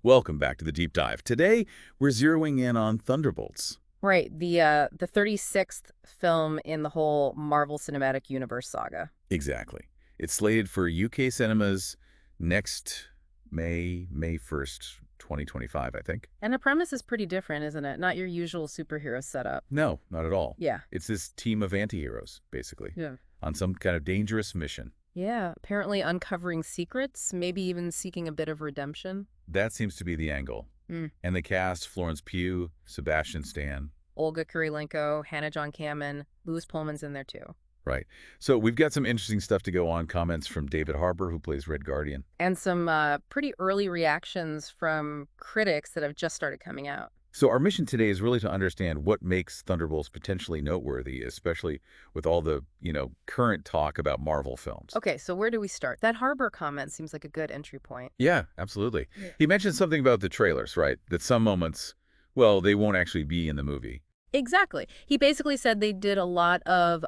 Welcome back to the Deep Dive. Today, we're zeroing in on Thunderbolts. Right, the 36th film in the whole Marvel Cinematic Universe saga. Exactly. It's slated for UK cinemas next May 1st, 2025, I think. And the premise is pretty different, isn't it? Not your usual superhero setup. No, not at all. Yeah. It's this team of anti-heroes, basically, Yeah. on some kind of dangerous mission. Yeah, apparently uncovering secrets, maybe even seeking a bit of redemption. That seems to be the angle. Mm. And the cast, Florence Pugh, Sebastian Stan. Olga Kurylenko, Hannah John Kamen, Louis Pullman's in there too. Right. So we've got some interesting stuff to go on. Comments from David Harbour, who plays Red Guardian. And some pretty early reactions from critics that have just started coming out. So our mission today is really to understand what makes Thunderbolts potentially noteworthy, especially with all the, current talk about Marvel films. Okay, so where do we start? That Harbour comment seems like a good entry point. Yeah, absolutely. Yeah. He mentioned something about the trailers, right? That some moments, well, they won't actually be in the movie. Exactly. He basically said they did a lot of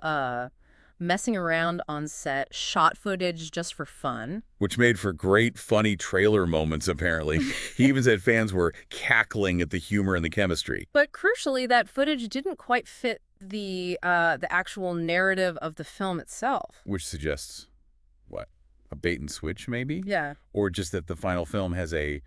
messing around on set, shot footage just for fun. Which made for great, funny trailer moments, apparently. He even said fans were cackling at the humor and the chemistry. But crucially, that footage didn't quite fit the actual narrative of the film itself. Which suggests, what, a bait and switch, maybe? Yeah. Or just that the final film has a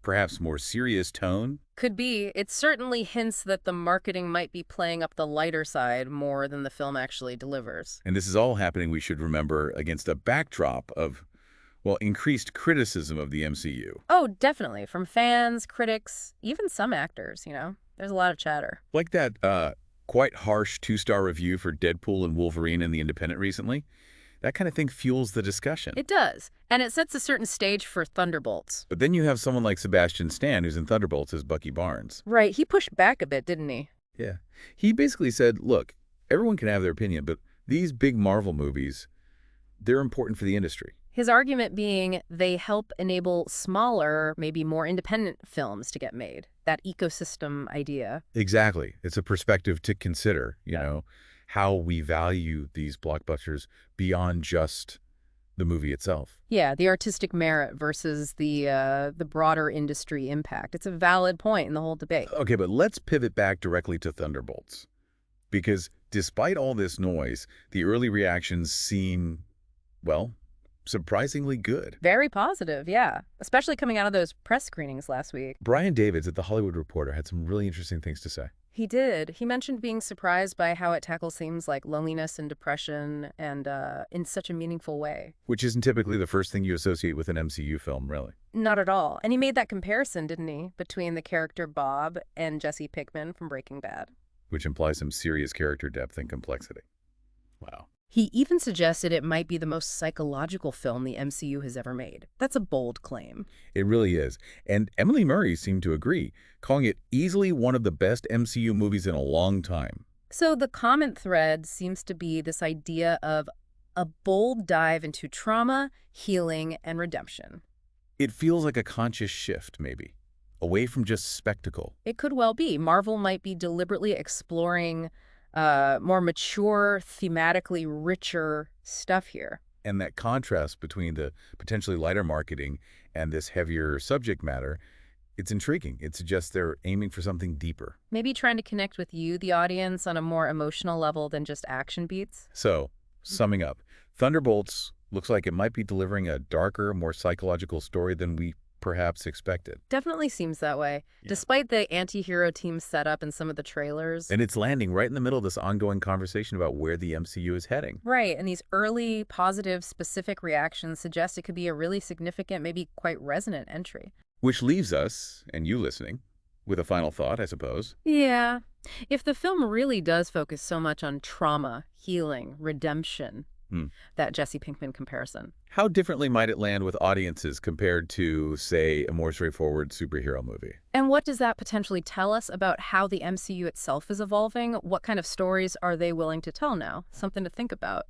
perhaps more serious tone? Could be. It certainly hints that the marketing might be playing up the lighter side more than the film actually delivers. And this is all happening, we should remember, against a backdrop of, well, increased criticism of the MCU. Oh, definitely. From fans, critics, even some actors, There's a lot of chatter. Like that quite harsh 2-star review for Deadpool and Wolverine in The Independent recently. That kind of thing fuels the discussion. It does. And it sets a certain stage for Thunderbolts. But then you have someone like Sebastian Stan, who's in Thunderbolts as Bucky Barnes. Right. He pushed back a bit, didn't he? Yeah. He basically said, look, everyone can have their opinion, but these big Marvel movies, they're important for the industry. His argument being they help enable smaller, maybe more independent films to get made. That ecosystem idea. Exactly. It's a perspective to consider, you know, how we value these blockbusters beyond just the movie itself. Yeah, the artistic merit versus the broader industry impact. It's a valid point in the whole debate. Okay, but let's pivot back directly to Thunderbolts. Because despite all this noise, the early reactions seem, well, surprisingly good. Very positive, yeah. Especially coming out of those press screenings last week. Brian Davids at The Hollywood Reporter had some really interesting things to say. He did. He mentioned being surprised by how it tackles themes like loneliness and depression and in such a meaningful way. Which isn't typically the first thing you associate with an MCU film, really. Not at all. And he made that comparison, didn't he, between the character Bob and Jesse Pinkman from Breaking Bad. Which implies some serious character depth and complexity. Wow. He even suggested it might be the most psychological film the MCU has ever made. That's a bold claim. It really is. And Emily Murray seemed to agree, calling it easily one of the best MCU movies in a long time. So the comment thread seems to be this idea of a bold dive into trauma, healing, and redemption. It feels like a conscious shift, maybe, away from just spectacle. It could well be. Marvel might be deliberately exploring more mature, thematically richer stuff here. And that contrast between the potentially lighter marketing and this heavier subject matter, it's intriguing. It suggests they're aiming for something deeper. Maybe trying to connect with you, the audience, on a more emotional level than just action beats. So, summing up, Thunderbolts looks like it might be delivering a darker, more psychological story than we perhaps expected. Definitely seems that way. Yeah. Despite the anti-hero team setup in some of the trailers. And it's landing right in the middle of this ongoing conversation about where the MCU is heading. Right, and these early, positive, specific reactions suggest it could be a really significant, maybe quite resonant entry. Which leaves us, and you listening, with a final thought, I suppose. Yeah. If the film really does focus so much on trauma, healing, redemption, that Jesse Pinkman comparison. How differently might it land with audiences compared to, say, a more straightforward superhero movie? And what does that potentially tell us about how the MCU itself is evolving? What kind of stories are they willing to tell now? Something to think about.